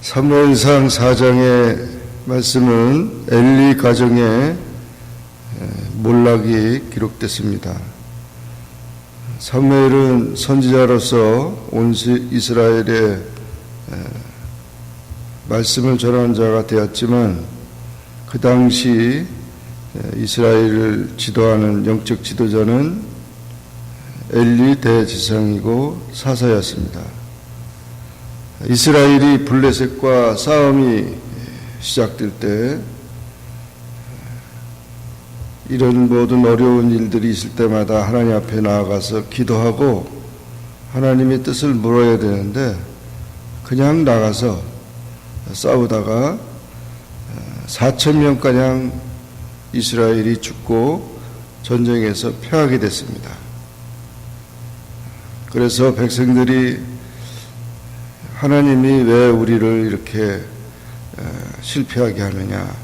사무엘상 4장의 말씀은 엘리 가정의 몰락이 기록됐습니다. 사무엘은 선지자로서 온 이스라엘에 말씀을 전하는 자가 되었지만 그 당시 이스라엘을 지도하는 영적 지도자는 엘리 대지상이고 사사였습니다. 이스라엘이 블레셋과 싸움이 시작될 때 이런 모든 어려운 일들이 있을 때마다 하나님 앞에 나아가서 기도하고 하나님의 뜻을 물어야 되는데 그냥 나가서 싸우다가 4,000명가량 이스라엘이 죽고 전쟁에서 패하게 됐습니다. 그래서 백성들이 하나님이 왜 우리를 이렇게 실패하게 하느냐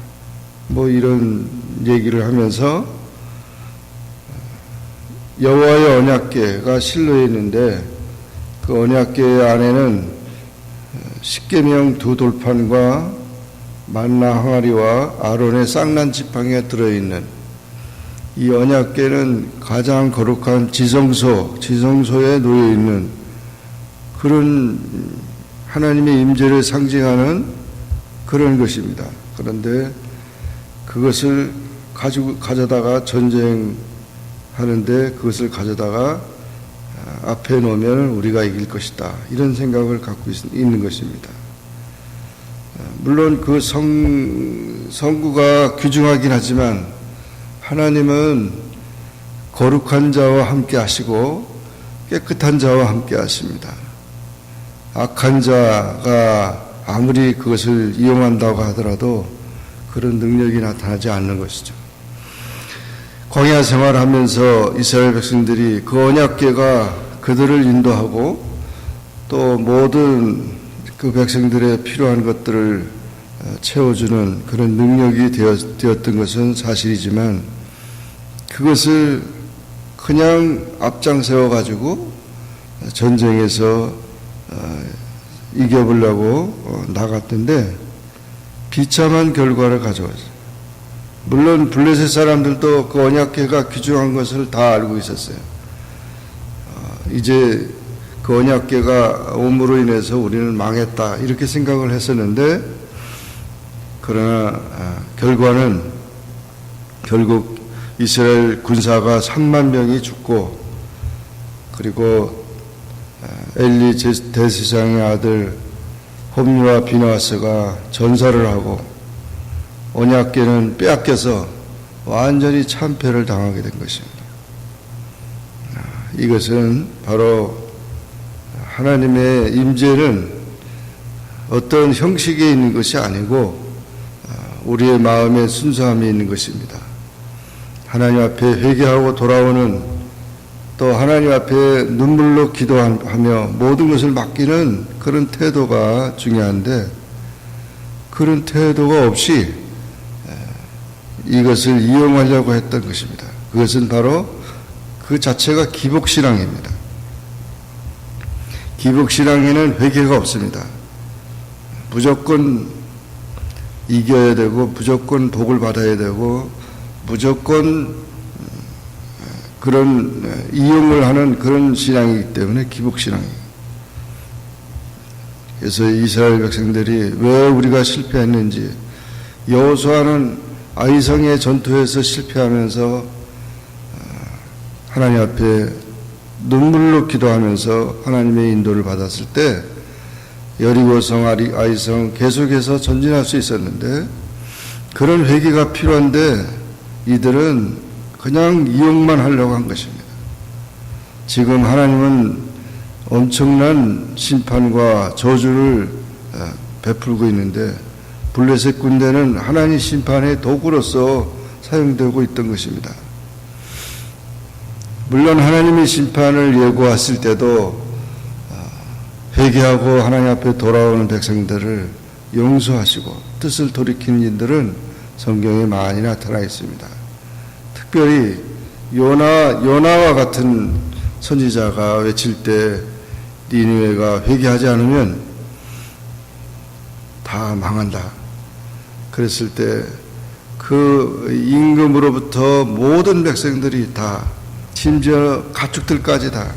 뭐 이런 얘기를 하면서 여호와의 언약궤가 실로에 있는데 그 언약궤 안에는 십계명 2돌판과 만나 항아리와 아론의 쌍난 지팡이가 들어있는 이 언약궤는 가장 거룩한 지성소에 놓여있는 그런 하나님의 임재를 상징하는 그런 것입니다. 그런데 그것을 가져다가 전쟁하는데 그것을 가져다가 앞에 놓으면 우리가 이길 것이다. 이런 생각을 갖고 있는 것입니다. 물론 그 성구가 귀중하긴 하지만 하나님은 거룩한 자와 함께 하시고 깨끗한 자와 함께 하십니다. 악한 자가 아무리 그것을 이용한다고 하더라도 그런 능력이 나타나지 않는 것이죠. 광야 생활하면서 이스라엘 백성들이 그 언약궤가 그들을 인도하고 또 모든 그 백성들의 필요한 것들을 채워주는 그런 능력이 되었던 것은 사실이지만 그것을 그냥 앞장 세워가지고 전쟁에서 이겨보려고 나갔던데 비참한 결과를 가져왔어요. 물론 블레셋 사람들도 그 언약궤가 귀중한 것을 다 알고 있었어요. 이제 그 언약궤가 옴으로 인해서 우리는 망했다 이렇게 생각을 했었는데 그러나 결과는 결국 이스라엘 군사가 3만 명이 죽고 그리고 엘리 대지상의 아들 홈리와 비나하스가 전사를 하고 언약궤는 빼앗겨서 완전히 참패를 당하게 된 것입니다. 이것은 바로 하나님의 임재는 어떤 형식에 있는 것이 아니고 우리의 마음의 순수함에 있는 것입니다. 하나님 앞에 회개하고 돌아오는 또 하나님 앞에 눈물로 기도하며 모든 것을 맡기는 그런 태도가 중요한데 그런 태도가 없이 이것을 이용하려고 했던 것입니다. 그것은 바로 그 자체가 기복신앙입니다. 기복신앙에는 회개가 없습니다. 무조건 이겨야 되고 무조건 복을 받아야 되고 무조건 그런 이용을 하는 그런 신앙이기 때문에 기복신앙이에요. 그래서 이스라엘 백성들이 왜 우리가 실패했는지 여호수아는 아이성의 전투에서 실패하면서 하나님 앞에 눈물로 기도하면서 하나님의 인도를 받았을 때 여리고성 아이성 계속해서 전진할 수 있었는데 그런 회개가 필요한데 이들은 그냥 이용만 하려고 한 것입니다. 지금 하나님은 엄청난 심판과 저주를 베풀고 있는데 블레셋 군대는 하나님 심판의 도구로서 사용되고 있던 것입니다. 물론 하나님의 심판을 예고했을 때도 회개하고 하나님 앞에 돌아오는 백성들을 용서하시고 뜻을 돌이킨 일들은 성경에 많이 나타나 있습니다. 특별히 요나와 같은 선지자가 외칠 때 니느웨가 회개하지 않으면 다 망한다. 그랬을 때 그 임금으로부터 모든 백성들이 다, 심지어 가축들까지 다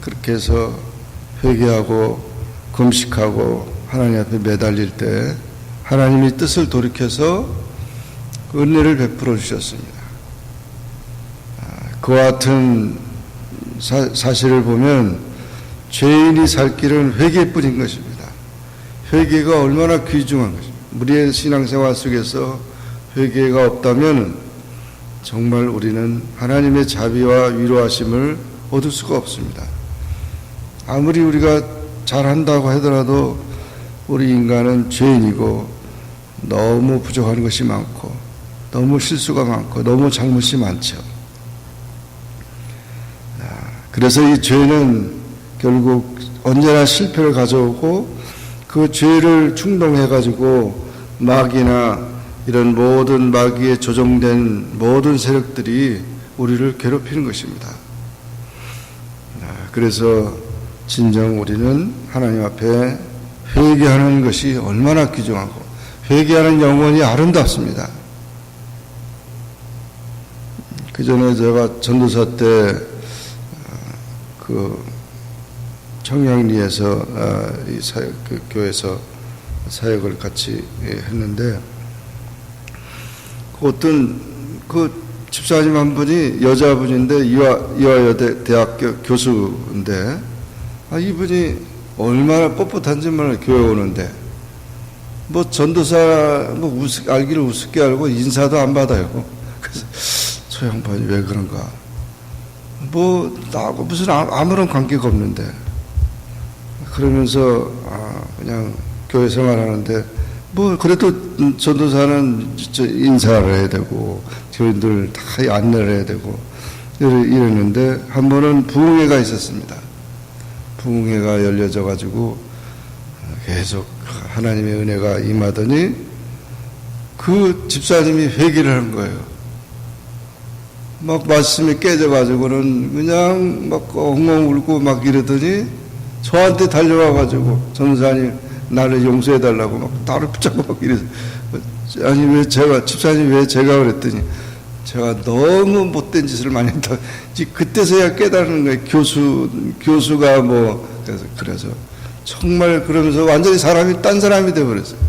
그렇게 해서 회개하고 금식하고 하나님 앞에 매달릴 때 하나님이 뜻을 돌이켜서 은혜를 베풀어 주셨습니다. 그와 같은 사실을 보면 죄인이 살 길은 회개뿐인 것입니다. 회개가 얼마나 귀중한 것입니다. 우리의 신앙생활 속에서 회개가 없다면 정말 우리는 하나님의 자비와 위로하심을 얻을 수가 없습니다. 아무리 우리가 잘한다고 하더라도 우리 인간은 죄인이고 너무 부족한 것이 많고 너무 실수가 많고 너무 잘못이 많죠. 그래서 이 죄는 결국 언제나 실패를 가져오고 그 죄를 충동해가지고 마귀나 이런 모든 마귀에 조종된 모든 세력들이 우리를 괴롭히는 것입니다. 그래서 진정 우리는 하나님 앞에 회개하는 것이 얼마나 귀중하고 회개하는 영혼이 아름답습니다. 그 전에 제가 전도사 때 그 청량리에서 그 교회에서 사역을 같이 했는데 어떤 그 집사님 한 분이 여자분인데 이화여대 대학교 교수인데 이분이 얼마나 뻣뻣한지 교회 오는데 뭐 전도사 뭐 알기를 우습게 알고 인사도 안 받아요. 그래서 저 양반이 왜 그런가? 뭐 나하고 무슨 아무런 관계가 없는데 그러면서 그냥 교회 생활하는데 뭐 그래도 전도사는 인사를 해야 되고 교인들 다 안내를 해야 되고 이랬는데 한 번은 부흥회가 있었습니다. 부흥회가 열려져 가지고 계속 하나님의 은혜가 임하더니 그 집사님이 회개를 한 거예요. 막 말씀이 깨져가지고는 그냥 막 엉엉 울고 막 이러더니 저한테 달려와가지고 전도사님 나를 용서해달라고 막 나를 붙잡고 막 이래서 아니 왜 집사님 왜 제가 그랬더니 제가 너무 못된 짓을 많이 했다. 그때서야 깨달은 거예요. 교수가 뭐 그래서 정말 그러면서 완전히 사람이 딴 사람이 돼버렸어요.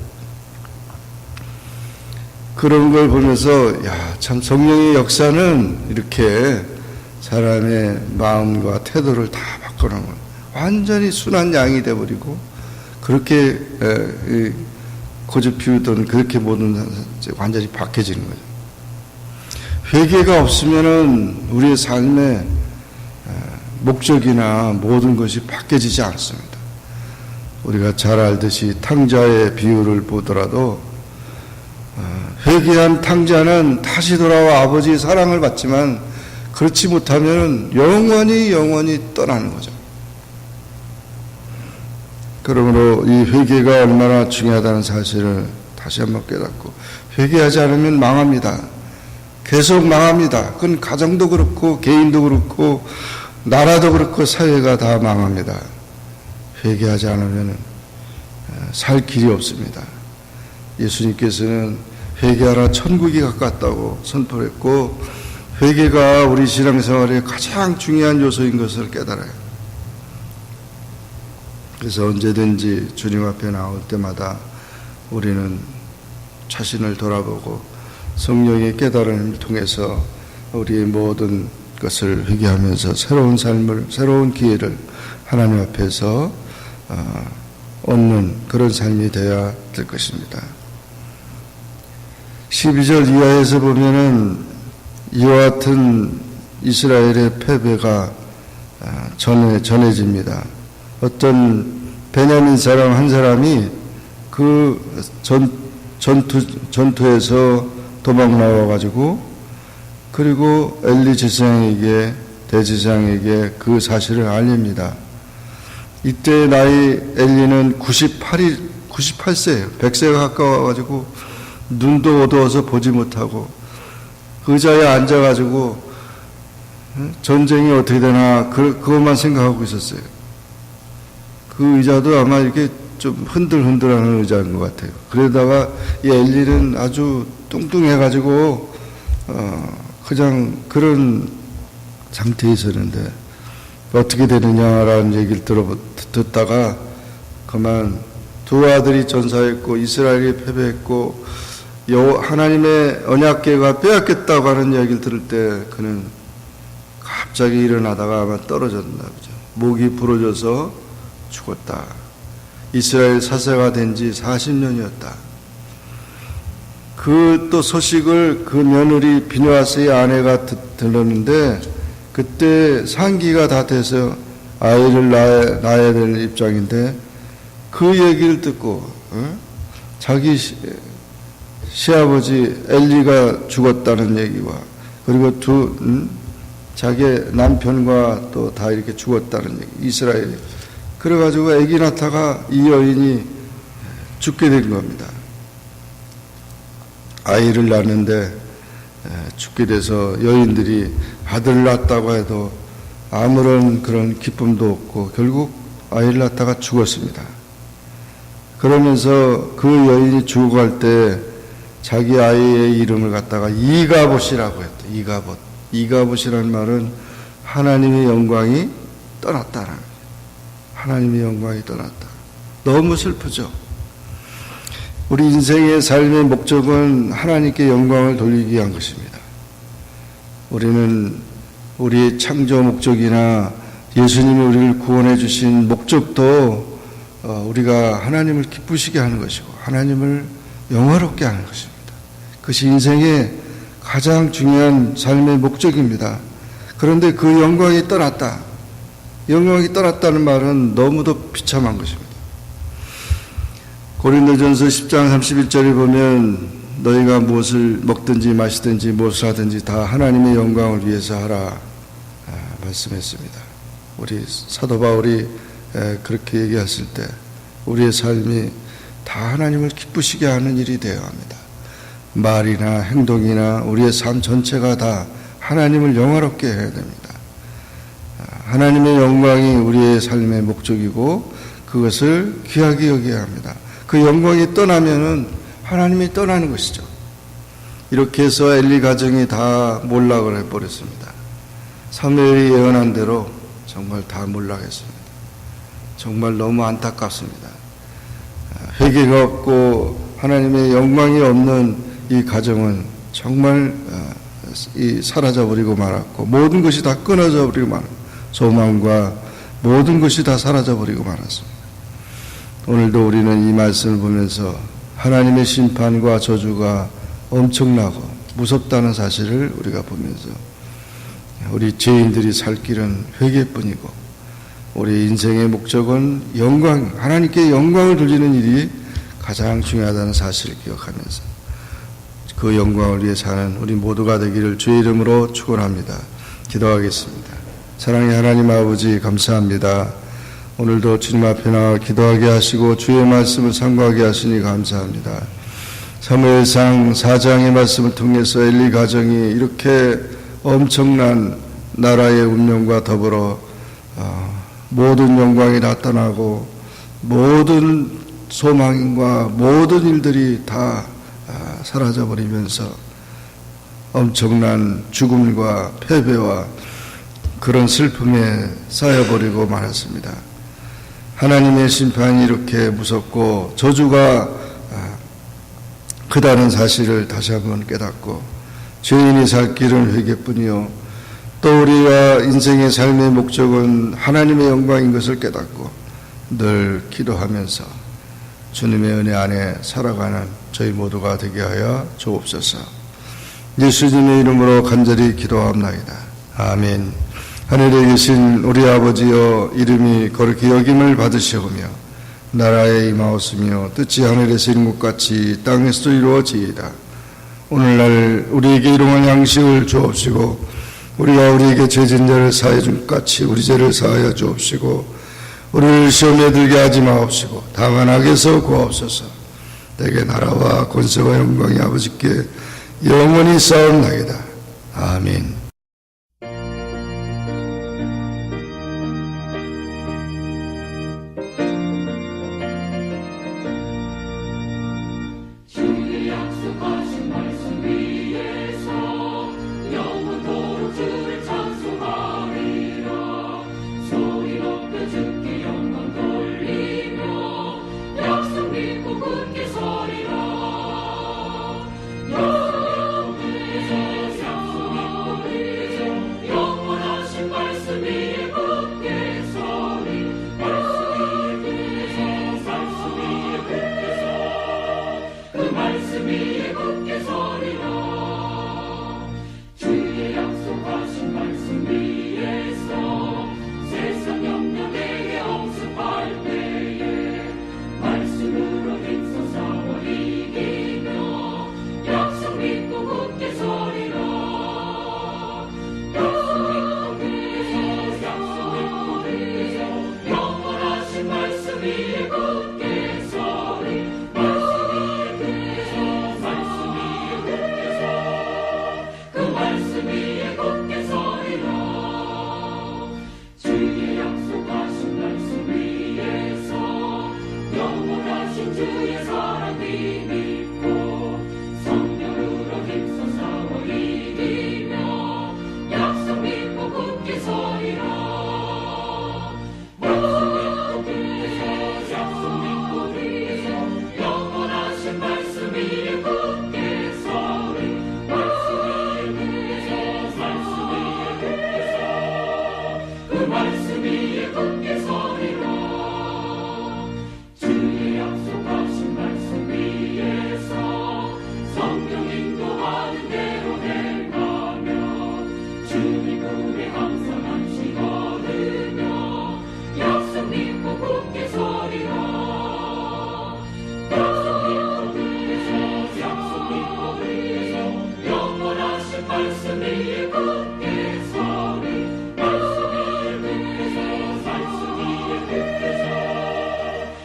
그런 걸 보면서 참 성령의 역사는 이렇게 사람의 마음과 태도를 다 바꿔놓은 거예요. 완전히 순한 양이 돼버리고 그렇게 고집 피우던 그렇게 모든 완전히 박해지는 거죠. 회개가 없으면은 우리의 삶의 목적이나 모든 것이 바뀌어지지 않습니다. 우리가 잘 알듯이 탕자의 비유를 보더라도 회개한 탕자는 다시 돌아와 아버지의 사랑을 받지만 그렇지 못하면 영원히 떠나는 거죠. 그러므로 이 회개가 얼마나 중요하다는 사실을 다시 한번 깨닫고 회개하지 않으면 망합니다. 계속 망합니다. 그건 가정도 그렇고 개인도 그렇고 나라도 그렇고 사회가 다 망합니다. 회개하지 않으면 살 길이 없습니다. 예수님께서는 회개하라 천국이 가깝다고 선포했고 회개가 우리 신앙생활의 가장 중요한 요소인 것을 깨달아요. 그래서 언제든지 주님 앞에 나올 때마다 우리는 자신을 돌아보고 성령의 깨달음을 통해서 우리의 모든 것을 회개하면서 새로운 삶을, 새로운 기회를 하나님 앞에서 얻는 그런 삶이 되어야 될 것입니다. 12절 이하에서 보면은 이와 같은 이스라엘의 패배가 전해집니다. 어떤 베냐민 사람 한 사람이 그 전투에서 도망 나와가지고 그리고 엘리 제사장에게 대제사장에게 그 사실을 알립니다. 이때 나이 엘리는 98 98세예요. 100세가 가까워가지고 눈도 어두워서 보지 못하고 그 의자에 앉아가지고 전쟁이 어떻게 되나 그것만 생각하고 있었어요. 그 의자도 아마 이렇게 좀 흔들흔들하는 의자인 것 같아요. 그러다가 이 엘리는 아주 뚱뚱해가지고 그냥 그런 상태에 있었는데 어떻게 되느냐라는 얘기를 듣다가 그만 두 아들이 전사했고 이스라엘이 패배했고 하나님의 언약궤가 빼앗겼다고 하는 이야기를 들을 때 그는 갑자기 일어나다가 아마 떨어졌나 보죠. 목이 부러져서 죽었다. 이스라엘 사세가 된 지 40년이었다. 그 또 소식을 그 며느리 비느하스의 아내가 들었는데 그때 상기가 다 돼서 아이를 낳아야 될 입장인데 그 얘기를 듣고 자기 시아버지 엘리가 죽었다는 얘기와 그리고 자기 남편과 또 다 이렇게 죽었다는 얘기, 이스라엘이. 그래가지고 아기 낳다가 이 여인이 죽게 된 겁니다. 아이를 낳는데 죽게 돼서 여인들이 아들을 낳았다고 해도 아무런 그런 기쁨도 없고 결국 아이를 낳다가 죽었습니다. 그러면서 그 여인이 죽어갈 때 자기 아이의 이름을 갖다가 이가봇이라고 했다. 이가봇. 이가봇이라는 말은 하나님의 영광이 떠났다라는 거예요. 하나님의 영광이 떠났다. 너무 슬프죠. 우리 인생의 삶의 목적은 하나님께 영광을 돌리기 위한 것입니다. 우리는 우리의 창조 목적이나 예수님이 우리를 구원해 주신 목적도 우리가 하나님을 기쁘시게 하는 것이고 하나님을 영화롭게 하는 것입니다. 그것이 인생의 가장 중요한 삶의 목적입니다. 그런데 그 영광이 떠났다. 영광이 떠났다는 말은 너무도 비참한 것입니다. 고린도전서 10장 31절에 보면 너희가 무엇을 먹든지 마시든지 무엇을 하든지 다 하나님의 영광을 위해서 하라 말씀했습니다. 우리 사도 바울이 그렇게 얘기했을 때 우리의 삶이 다 하나님을 기쁘시게 하는 일이 되어야 합니다. 말이나 행동이나 우리의 삶 전체가 다 하나님을 영화롭게 해야 됩니다. 하나님의 영광이 우리의 삶의 목적이고 그것을 귀하게 여겨야 합니다. 그 영광이 떠나면은 하나님이 떠나는 것이죠. 이렇게 해서 엘리 가정이 다 몰락을 해버렸습니다. 사무엘이 예언한 대로 정말 다 몰락했습니다. 정말 너무 안타깝습니다. 회개가 없고 하나님의 영광이 없는 이 가정은 정말 사라져버리고 말았고 모든 것이 다 끊어져버리고 말았고 소망과 모든 것이 다 사라져버리고 말았습니다. 오늘도 우리는 이 말씀을 보면서 하나님의 심판과 저주가 엄청나고 무섭다는 사실을 우리가 보면서 우리 죄인들이 살 길은 회개뿐이고 우리 인생의 목적은 영광, 하나님께 영광을 돌리는 일이 가장 중요하다는 사실을 기억하면서 그 영광을 위해 사는 우리 모두가 되기를 주의 이름으로 축원합니다. 기도하겠습니다. 사랑의 하나님 아버지 감사합니다. 오늘도 주님 앞에 나와 기도하게 하시고 주의 말씀을 상고하게 하시니 감사합니다. 사무엘상 4장의 말씀을 통해서 엘리 가정이 이렇게 엄청난 나라의 운명과 더불어 모든 영광이 나타나고 모든 소망과 모든 일들이 다 사라져버리면서 엄청난 죽음과 패배와 그런 슬픔에 쌓여버리고 말았습니다. 하나님의 심판이 이렇게 무섭고 저주가 크다는 사실을 다시 한번 깨닫고 죄인이 살 길은 회개뿐이요 또 우리가 인생의 삶의 목적은 하나님의 영광인 것을 깨닫고 늘 기도하면서 주님의 은혜 안에 살아가는 저희 모두가 되게 하여 주옵소서. 예수님의 이름으로 간절히 기도합나이다. 아멘. 하늘에 계신 우리 아버지여 이름이 거룩히 여김을 받으시오며 나라에 임하옵시며 뜻이 하늘에서 이룬 것 같이 땅에서도 이루어지이다. 오늘날 우리에게 일용할 양식을 주옵시고 우리가 우리에게 죄진 자를 사하여 준 것 같이 우리 죄를 사하여 주옵시고 우리를 시험에 들게 하지 마옵시고 다만 악에서 구하옵소서. 내게 나라와 권세와 영광이 아버지께 영원히 쌓옵나이다. 아멘.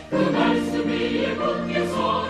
그 말씀 위에 굳게 서